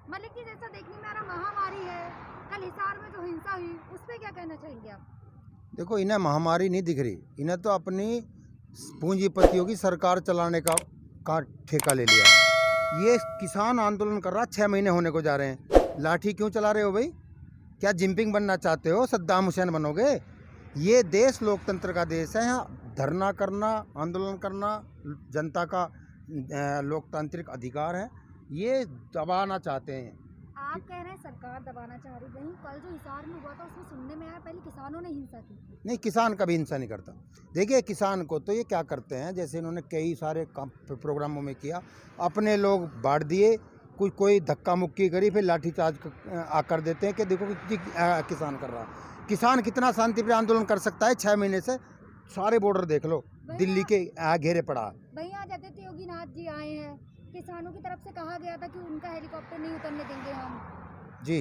मतलब कि जैसा देखने में आ रहा महामारी है, कल हिसार में जो हिंसा हुई उस पे क्या कहना चाहेंगे आप? देखो, इन्हें महामारी नहीं दिख रही, इन्हें तो अपनी पूंजीपतियों की सरकार चलाने का ठेका ले लिया। ये किसान आंदोलन कर रहा, 6 महीने होने को जा रहे हैं। लाठी क्यों चला रहे हो भाई? क्या जिनपिंग बनना चाहते हो? सद्दाम हुसैन बनोगे? ये देश लोकतंत्र का देश है। यहाँ धरना करना, आंदोलन करना जनता का लोकतांत्रिक अधिकार है। ये दबाना चाहते हैं। आप कह रहे हैं सरकार दबाना चाह रही, वहीं कल जो हिसार में हुआ था उसमें सुनने में आया पहले किसानों ने हिंसा की। नहीं, किसान कभी हिंसा नहीं करता। देखिए, किसान को तो ये क्या करते हैं, जैसे इन्होंने कई सारे प्रोग्रामों में किया, अपने लोग बांट दिए, कोई धक्का मुक्की करी, फिर लाठीचार्ज कर देते हैं कि देखो किसान कर रहा है। किसान कितना शांतिप्रिय आंदोलन कर सकता है? 6 महीने से सारे बॉर्डर देख लो, दिल्ली के घेरे पड़ा। भाई आज आदित्य योगीनाथ जी आए हैं, किसानों की तरफ से कहा गया था कि उनका हेलीकॉप्टर नहीं उतरने देंगे हम। जी,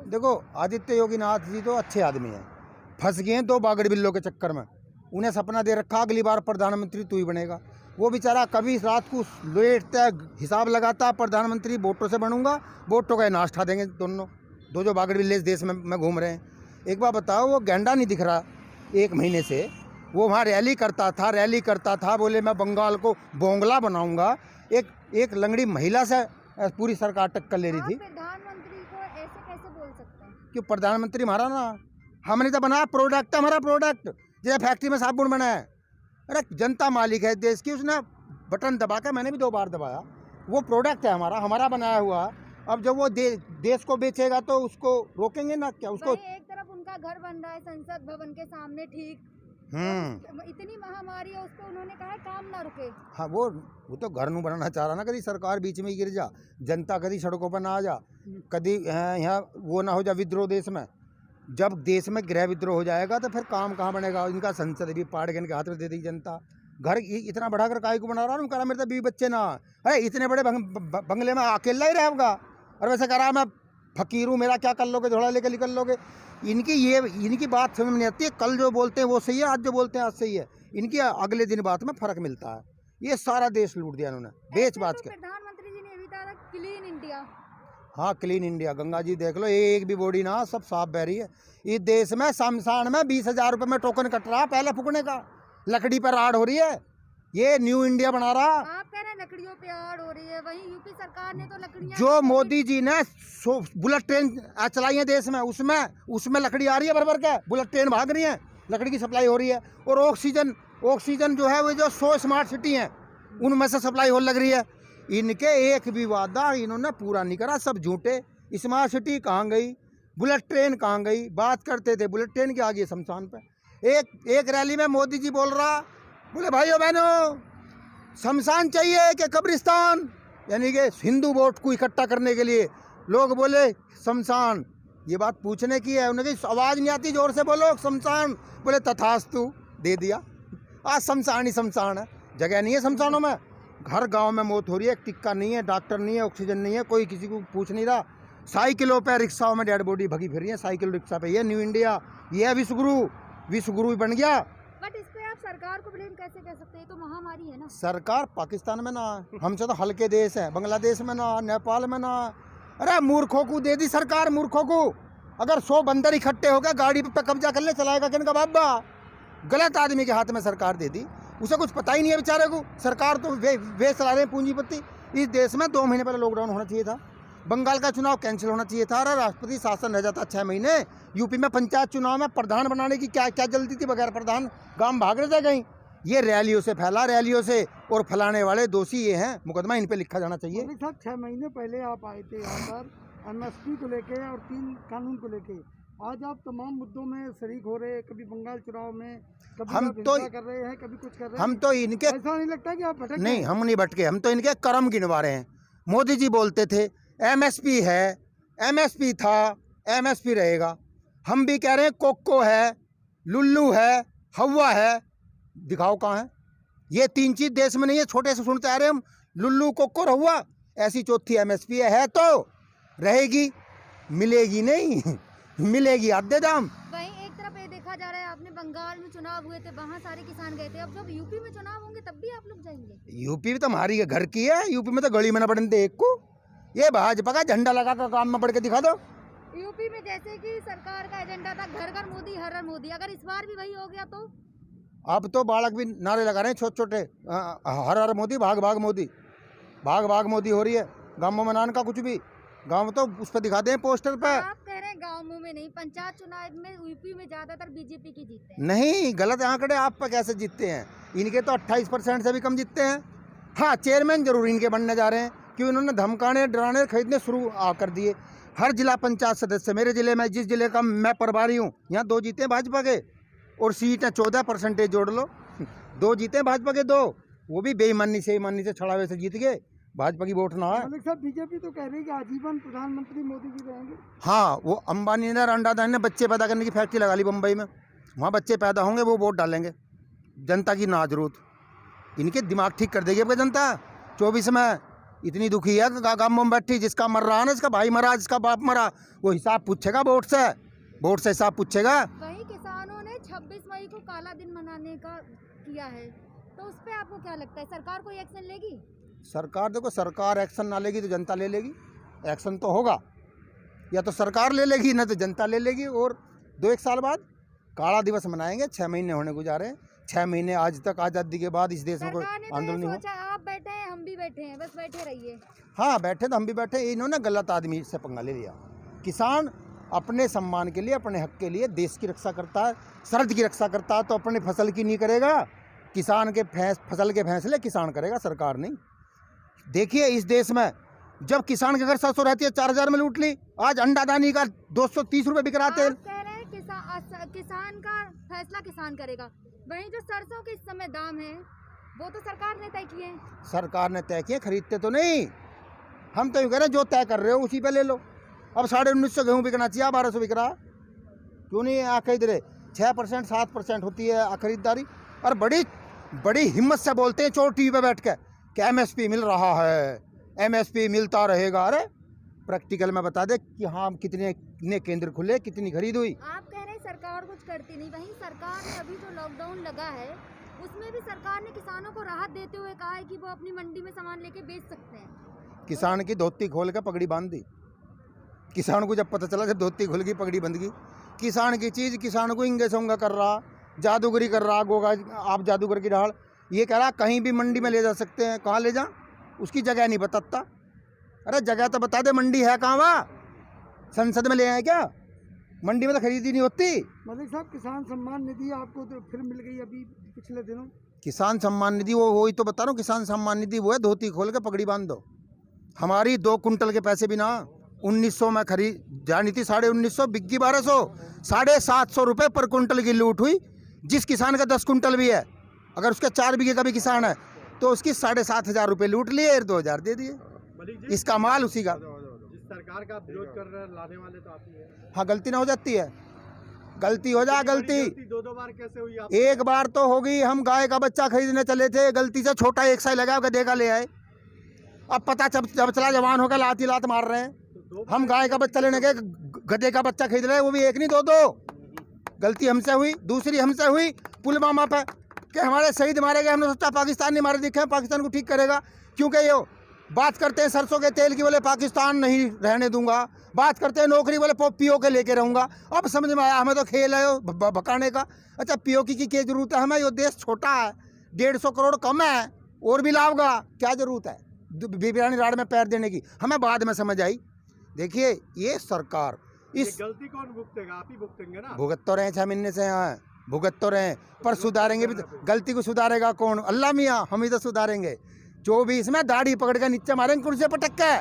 देखो, आदित्य योगीनाथ जी तो अच्छे आदमी हैं, फंस गए हैं 2 बागड़ बिल्लों के चक्कर में। उन्हें सपना दे रखा अगली बार प्रधानमंत्री तू ही बनेगा। वो बेचारा कभी रात को लेटता है, हिसाब लगाता है, प्रधानमंत्री वोटों से बनूंगा, वोटों का नाश्ता देंगे दोनों। दो जो बागड़ बिल्ले इस देश में घूम रहे हैं। एक बार बताओ, वो गेंडा नहीं दिख रहा 1 महीने से। वो वहाँ रैली करता था, बोले मैं बंगाल को बोंगला बनाऊंगा। एक लंगड़ी महिला से पूरी सरकार टक्कर ले रही थी। प्रधानमंत्री को ऐसे कैसे बोल सकते हैं? क्यों? प्रधानमंत्री हमारा ना, हमने तो बनाया प्रोडक्ट, हमारा प्रोडक्ट जैसे फैक्ट्री में साबुन बनाया है। अरे जनता मालिक है देश की, उसने बटन दबा के, मैंने भी 2 बार दबाया, वो प्रोडक्ट है हमारा बनाया हुआ। अब जब वो देश को बेचेगा तो उसको रोकेंगे ना क्या? उसको एक तरफ उनका घर बन रहा है संसद भवन के सामने, ठीक, इतनी महामारी है, उसको उन्होंने कहा काम ना रुके। हाँ, वो तो घर नहीं बनाना चाह रहा ना। कभी सरकार बीच में ही गिर जा, जनता कभी सड़कों पर ना आ जा, कभी यहाँ वो ना हो जा विद्रोह देश में। जब देश में गृह विद्रोह हो जाएगा तो फिर काम कहाँ बनेगा? इनका संसद भी पाड़ के इनके हाथ में दे दी जनता। घर इतना बड़ा घर काहे को बना रहा हूँ? कह रहा मेरे तो 20 बच्चे ना। अरे इतने बड़े बंगले में अकेला ही रहेगा। और वैसे कह रहा मैं फकीर हूँ, मेरा क्या कर लोगे? झोला लेकर निकल लोगे। इनकी बात समझ में नहीं आती है। कल जो बोलते हैं वो सही है, आज जो बोलते हैं आज सही है। इनकी अगले दिन बात में फर्क मिलता है। ये सारा देश लूट दिया इन्होंने बेच बाच के। प्रधानमंत्री जी ने भी कहा क्लीन इंडिया। हाँ, क्लीन इंडिया। गंगा जी देख लो, एक भी बॉडी ना, सब साफ बह रही है। इस देश में शमशान में 20,000 रुपये में टोकन कट रहा पहले फूकने का, लकड़ी पर आड़ हो रही है। ये न्यू इंडिया बना रहा। आप कह रहे हैं लकड़ियों पे आड़ हो रही है, वहीं यूपी सरकार ने तो लकड़ियां, जो मोदी जी ने बुलेट ट्रेन चलाई है देश में, उसमें लकड़ी आ रही है भर के, बुलेट ट्रेन भाग रही है, लकड़ी की सप्लाई हो रही है। और ऑक्सीजन जो है वो जो 100 स्मार्ट सिटी हैं उनमें से सप्लाई हो लग रही है। इनके एक भी वादा इन्होंने पूरा नहीं करा, सब झूठे। स्मार्ट सिटी कहाँ गई? बुलेट ट्रेन कहाँ गई? बात करते थे बुलेट ट्रेन की, आ गई शमशान पे। एक रैली में मोदी जी बोल रहा, बोले भाइयों बहनों, शमशान चाहिए कि कब्रिस्तान? यानी कि हिंदू वोट को इकट्ठा करने के लिए लोग बोले शमशान। ये बात पूछने की है, उन्हें आवाज़ नहीं आती, जोर से बोलो शमशान। बोले तथास्तु, दे दिया। आज शमशान ही शमशान है, जगह नहीं है शमशानों में। हर गांव में मौत हो रही है, टिक्का नहीं है, डॉक्टर नहीं है, ऑक्सीजन नहीं है, कोई किसी को पूछ नहीं रहा। साइकिलों पे, रिक्शाओं में डेड बॉडी भगी फिर रही है, साइकिल रिक्शा पे। ये न्यू इंडिया, ये विश्वगुरु बन गया। बट इस पे आप सरकार को ब्लेम कैसे कर सकते हैं? तो महामारी है ना। सरकार पाकिस्तान में ना, हमसे तो हल्के देश है, बांग्लादेश में ना, नेपाल में ना। अरे मूर्खों को दे दी सरकार, मूर्खों को। अगर 100 बंदर इकट्ठे हो गए, गाड़ी पे कब्जा कर ले, चलाएगा किनका बाबा? गलत आदमी के हाथ में सरकार दे दी, उसे कुछ पता ही नहीं है बेचारे को। सरकार तो वे चला रहे हैं पूंजीपति। इस देश में 2 महीने पहले लॉकडाउन होना चाहिए था, बंगाल का चुनाव कैंसिल होना चाहिए था, अरे राष्ट्रपति शासन रह जाता 6 महीने। यूपी में पंचायत चुनाव में प्रधान बनाने की क्या जल्दी थी? बगैर प्रधान गांव भाग रहे थे कहीं। ये रैलियों से फैला, रैलियों से, और फैलाने वाले दोषी ये हैं, मुकदमा इन पे लिखा जाना चाहिए। 6 महीने पहले आप आए थे यहाँ पर एमएसपी को लेके और 3 कानून को लेके। आज आप तमाम मुद्दों में शरीक हो रहे हैं, कभी बंगाल चुनाव में, कभी हम तो कर रहे हैं, कभी कुछ कर रहे हैं। हम तो इनके, ऐसा नहीं लगता कि आप भटक गए? नहीं, हम नहीं भटके, हम तो इनके कर्म गिनवा रहे हैं। मोदी जी बोलते थे एमएसपी है, एमएसपी था, एमएसपी रहेगा। हम भी कह रहे हैं कोको है, लुल्लू है, हवा है। दिखाओ कहाँ है? ये 3 चीज देश में नहीं है। छोटे से सुनते आ रहे हम, लुल्लू, कोको और हवा। ऐसी चौथी एमएसपी है तो रहेगी, मिलेगी नहीं। मिलेगी आधे दाम। वहीं एक तरफ ये देखा जा रहा है, आपने बंगाल में चुनाव हुए थे, वहाँ सारे किसान गए थे, अब जब यूपी में चुनाव होंगे तब भी आप लोग जाएंगे? यूपी भी तो हमारी घर की है, यूपी में तो गली में ना पड़ने दे एक को। ये भाजपा का झंडा लगा कर काम में बढ़ के दिखा दो। यूपी में जैसे कि सरकार का एजेंडा था घर घर मोदी हर हर मोदी, अगर इस बार भी वही हो गया तो? अब तो बालक भी नारे लगा रहे हैं छोटे छोटे, हर हर मोदी भाग भाग मोदी, भाग भाग मोदी हो रही है। गाँव में नान का कुछ भी, गाँव में तो उस पर दिखाते हैं पोस्टर पे। आप कह रहे हैं गाँव में नहीं, पंचायत चुनाव में यूपी में ज्यादातर बीजेपी की जीतते हैं। नहीं, गलत आंकड़े आप पे कैसे जीतते हैं? इनके तो 28% से भी कम जीतते हैं। हाँ, चेयरमैन जरूर इनके बनने जा रहे हैं कि उन्होंने धमकाने डराने खरीदने शुरू कर दिए। हर जिला पंचायत सदस्य, मेरे जिले में जिस जिले का मैं प्रभारी हूँ, यहाँ 2 जीते हैं भाजपा के, और सीटें 14% जोड़ लो, 2 जीते हैं भाजपा के 2, वो भी बेईमानी से छड़ावे से जीत गए। भाजपा की वोट ना है। मलिक साहब, बीजेपी तो कह रही है कि आजीवन प्रधानमंत्री मोदी जी रहेंगे। हाँ, वो अंबानी ने अंडादानी ने बच्चे पैदा करने की फैक्ट्री लगा ली बम्बई में, वहाँ बच्चे पैदा होंगे, वो वोट डालेंगे। जनता की ना जरूरत, इनके दिमाग ठीक कर देगी अब जनता। 24 में इतनी दुखी है गाँव में बैठी, जिसका मर रहा है ना, जिसका भाई मरा, जिसका बाप मरा, वो हिसाब पूछेगा वोट से हिसाब पूछेगा। वही किसानों ने 26 मई को काला दिन मनाने का किया है, तो उस पर आपको क्या लगता है, सरकार कोई एक्शन लेगी? सरकार, देखो, सरकार एक्शन ना लेगी तो जनता ले लेगी। एक्शन तो होगा, या तो सरकार ले लेगी ना तो जनता ले लेगी। और 2-1 साल बाद काला दिवस मनाएंगे। 6 महीने होने को जा रहे हैं। 6 महीने आज तक आज़ादी के बाद इस देश में कोई आंदोलन नहीं हुआ। आप बैठे हैं, हम भी बैठे हैं, बस बैठे रहिए। हाँ, बैठे तो हम भी बैठे। इन्होंने गलत आदमी से पंगा ले लिया। किसान अपने सम्मान के लिए, अपने हक के लिए देश की रक्षा करता है, सरहद की रक्षा करता है, तो अपने फसल की नहीं करेगा। किसान के फसल के फैसले किसान करेगा, सरकार नहीं। देखिए, इस देश में जब किसान के घर 700 रहती है, 4000 में लूट ली। आज अंडादानी का 230 रुपये बिक रहा तेल। कह रहे हैं किसान का फैसला किसान करेगा, वहीं जो सरसों के इस समय दाम है वो तो सरकार ने तय किए हैं। सरकार ने तय किए, खरीदते तो नहीं। हम तो यूँ कह रहे हैं, जो तय कर रहे हो उसी पे ले लो। अब 1950 गेहूँ बिकना चाहिए, 1200 बिक रहा, क्यों नहीं आ खरीद रहे? 6% 7% होती है खरीदारी, और बड़ी हिम्मत से बोलते हैं चोर टीवी पे बैठ के कि MSP मिल रहा है, MSP मिलता रहेगा। अरे प्रैक्टिकल में बता दे कि हाँ, कितने केंद्र खुले, कितनी खरीद हुई। आप कह रहे हैं सरकार कुछ करती नहीं, वहीं सरकार ने अभी जो लॉकडाउन लगा है उसमें भी सरकार ने किसानों को राहत देते हुए कहा है कि वो अपनी मंडी में सामान लेके बेच सकते हैं। किसान की धोती खोल के पगड़ी बांध दी। किसान को जब पता चला, जब धोती खुल गई, पगड़ी बंध गई। किसान की चीज़ किसान को इंगे सोंगा कर रहा, जादूगरी कर रहा, गोगा आप जादूगर की ढाल। ये कह रहा कहीं भी मंडी में ले जा सकते हैं। कहाँ ले जा? उसकी जगह नहीं बताता। अरे जगह तो बता दे, मंडी है कहाँ? वहाँ संसद में ले आए क्या? मंडी में तो खरीदी नहीं होती। मलिक साहब, किसान सम्मान निधि आपको तो फिर मिल गई अभी पिछले दिनों। किसान सम्मान निधि, वो ही तो बता रहा हूँ। किसान सम्मान निधि वो है, धोती खोल के पगड़ी बांध दो। हमारी 2 कुंटल के पैसे भी ना 1900 में खरीद जानी थी, 1950 बिग्गी 1200, 750 रुपये पर कुंटल की लूट हुई। जिस किसान का 10 कुंटल भी है, अगर उसका 4 बीघे का भी किसान है, तो उसकी 7500 रुपये लूट लिए और 2000 दे दिए। इसका माल उसी का। जिस सरकार का विरोध कर रहे हैं, लाने वाले तो आप ही हैं। हाँ, गलती ना हो जाती है, गलती हो जा। गलती 2 बार कैसे हुई? एक बार तो हो गई। हम गाय का बच्चा खरीदने चले थे, गलती से छोटा 1 साल लगा, गधे का ले आए। अब पता जब चला जवान होकर लात मार रहे हैं। हम गाय का बच्चा लेने गए, गधे का बच्चा खरीद रहे हैं, वो भी 1 नहीं 2। गलती हमसे हुई। दूसरी हमसे हुई पुलवामा पे, कि हमारे शहीद मारे गए। हमने सोचा पाकिस्तान नहीं मारे दिखे, पाकिस्तान को ठीक करेगा। क्योंकि ये बात करते हैं सरसों के तेल की, बोले पाकिस्तान नहीं रहने दूंगा। बात करते हैं नौकरी, बोले PO के लेके रहूँगा। अब समझ में आया, हमें तो खेल है भकाने का। अच्छा, PO की क्या जरूरत है? हमें ये देश छोटा है, 150 करोड़ कम है, और भी लाओगा, क्या जरूरत है बिरयानी राड़ में पैर देने की? हमें बाद में समझ आई। देखिए, ये सरकार इस गलती कौन भुगतेगा? आप ही भुगतेंगे ना। भुगत तो रहे 6 महीने से, यहाँ भुगत तो रहे, पर सुधारेंगे भी। गलती को सुधारेगा कौन? अल्लाह मियाँ, हम ही तो सुधारेंगे। 24 में दाढ़ी पकड़ के नीचे मारेंगे कुर्सी पर टक के,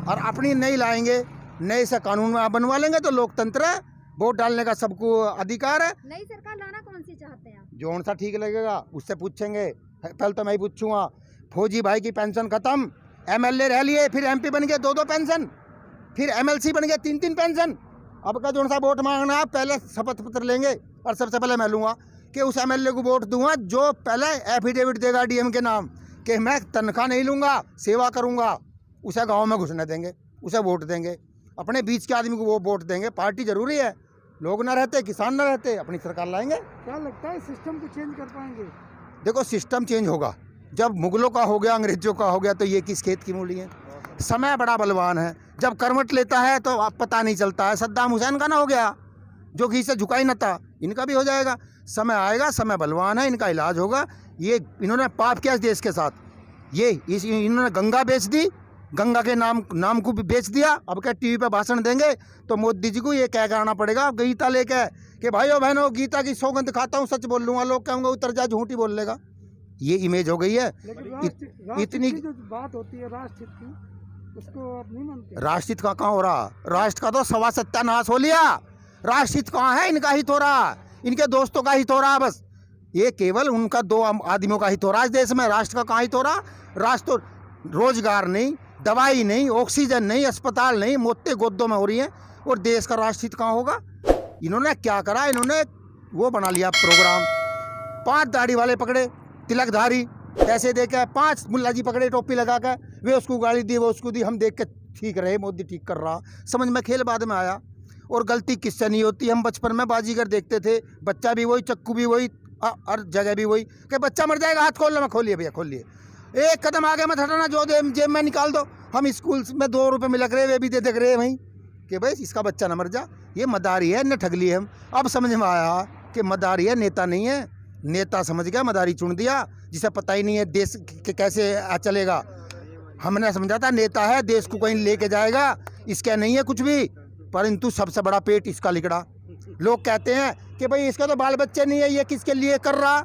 और अपनी नई लाएंगे, नए से कानून बनवा लेंगे। तो लोकतंत्र है, वोट डालने का सबको अधिकार है। नई सरकार लाना कौन सी चाहते हैं आप? जो सा ठीक लगेगा उससे पूछेंगे। पहले तो मैं ही पूछूंगा। फौजी भाई की पेंशन खत्म, MLA रह लिए, फिर MP बन गए 2 पेंशन, फिर MLC बन गए 3 पेंशन। अब का जो सा वोट मांगना है, पहले शपथ पत्र लेंगे, और सबसे पहले मैं लूँगा कि उस MLA को वोट दूंगा जो पहले एफिडेविट देगा DM के नाम कि मैं तनख्वाह नहीं लूँगा, सेवा करूँगा। उसे गांव में घुसने देंगे, उसे वोट देंगे। अपने बीच के आदमी को वो वोट देंगे। पार्टी जरूरी है, लोग ना रहते, किसान ना रहते, अपनी सरकार लाएंगे। क्या लगता है सिस्टम को चेंज कर पाएंगे? देखो, सिस्टम चेंज होगा जब मुगलों का हो गया, अंग्रेजों का हो गया, तो ये किस खेत की मूली है? समय बड़ा बलवान है, जब करवट लेता है तो आप पता नहीं चलता है। सद्दाम हुसैन का ना हो गया, जो घी से झुका ही न था, इनका भी हो जाएगा। समय आएगा, समय बलवान है, इनका इलाज होगा। ये इन्होंने पाप किया इस देश के साथ। इन्होंने गंगा बेच दी, गंगा के नाम को भी बेच दिया। अब क्या टीवी पे भाषण देंगे तो मोदी जी को ये कह के आना पड़ेगा गीता लेके कि भाइयों बहनों गीता की सौगंध खाता हूँ, सच बोल लूँगा। लोग कहेंगे उतर जा, झूठी बोल लेगा। ये इमेज हो गई है। इतनी जो बात होती है राष्ट्रहित की, उसको आप नहीं मानते? राष्ट्रहित का कहाँ हो रहा? राष्ट्र का तो सवा सत्यानाश हो लिया। राष्ट्रहित कहाँ है? इनका हित हो रहा, इनके दोस्तों का हित हो रहा। बस ये केवल उनका 2 आदमियों का हित हो रहा है इस देश में। राष्ट्र का कहाँ हित हो रहा? राष्ट्र तो रोजगार नहीं, दवाई नहीं, ऑक्सीजन नहीं, अस्पताल नहीं, मौतें गोदों में हो रही हैं, और देश का राष्ट्रहित कहाँ होगा? इन्होंने क्या करा? इन्होंने वो बना लिया प्रोग्राम। 5 दाढ़ी वाले पकड़े, तिलकधारी, पैसे दे के 5 मुल्ला जी पकड़े टोपी लगा कर, वे उसको गाली दी, वो उसको दी। हम देख के ठीक रहे, मोदी ठीक कर रहा, समझ में खेल बाद में आया। और गलती किससे नहीं होती? हम बचपन में बाजीगर देखते थे, बच्चा भी वही, चक्कू भी वही, हर जगह भी वही कि बच्चा मर जाएगा, हाथ खोल लो। मैं खोलिए भैया, खोलिए, एक कदम आगे मत हटाना, जो जेब में निकाल दो। हम स्कूल में 2 रुपये में लग रहे, वे भी दे देख रहे वहीं कि भाई इसका बच्चा न मर जा। ये मदारी है, न ठग लिए हम। अब समझ में आया कि मदारी है, नेता नहीं है। नेता समझ गया, मदारी चुन दिया, जिसे पता ही नहीं है देश के कैसे चलेगा। हमने समझा था नेता है, देश को कहीं लेके जाएगा, इसका नहीं है कुछ भी। परंतु सबसे बड़ा पेट इसका लिकड़ा। लोग कहते हैं कि भाई इसका तो बाल बच्चे नहीं है, ये किसके लिए कर रहा?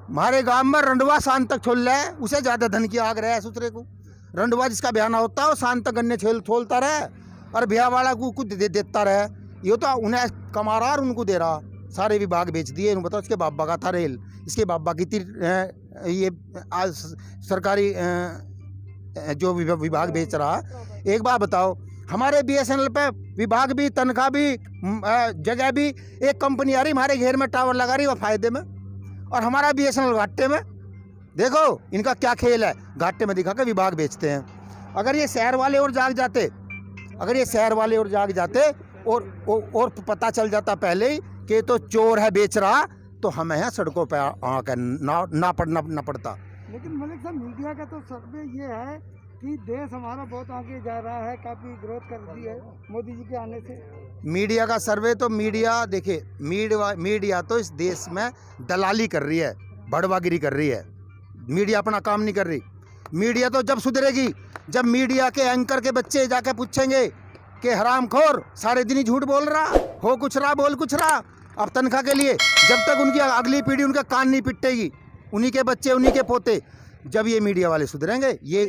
हमारे गांव में रंडवा शान तक छोल रहा है, उसे ज़्यादा धन की आग रहा है सुतरे को। रंडवा जिसका ब्याह ना होता है वो शान तक गन्ने छोलता रहे, और ब्याह वाला को कुछ देता रहे। ये तो उन्हें कमा रहा और उनको दे रहा। सारे विभाग बेच दिए। इन्होंने बताओ, इसके बाबा का था रेल, इसके बाबा की ये आज सरकारी जो विभाग बेच रहा। एक बात बताओ, हमारे BSNL पे विभाग भी, तनख्वाह भी, जगह भी, एक कंपनी आ रही हमारे घेर में टावर लगा रही, वो फायदे में, और हमारा BSNL घाटे में। देखो इनका क्या खेल है, घाटे में दिखा के विभाग बेचते हैं। अगर ये शहर वाले और जाग जाते, और पता चल जाता पहले ही कि तो चोर है बेच रहा, तो हमें यहाँ सड़कों पर आकर ना पड़ता। लेकिन मलिक साहब, मीडिया का तो सर्वे ये है कि देश हमारा बहुत आगे जा रहा है, काफ़ी ग्रोथ कर दी है मोदी जी के आने से। मीडिया का सर्वे तो मीडिया देखिए, मीडिया तो इस देश में दलाली कर रही है, बड़वागिरी कर रही है। मीडिया अपना काम नहीं कर रही। मीडिया तो जब सुधरेगी, जब मीडिया के एंकर के बच्चे जाके पूछेंगे कि हरामखोर सारे दिन ही झूठ बोल रहा, हो कुछ रहा, बोल कुछ रहा, अब तनख्वाह के लिए। जब तक उनकी अगली पीढ़ी उनका कान नहीं पिटेगी, उन्हीं के बच्चे, उन्हीं के पोते, जब ये मीडिया वाले सुधरेंगे। ये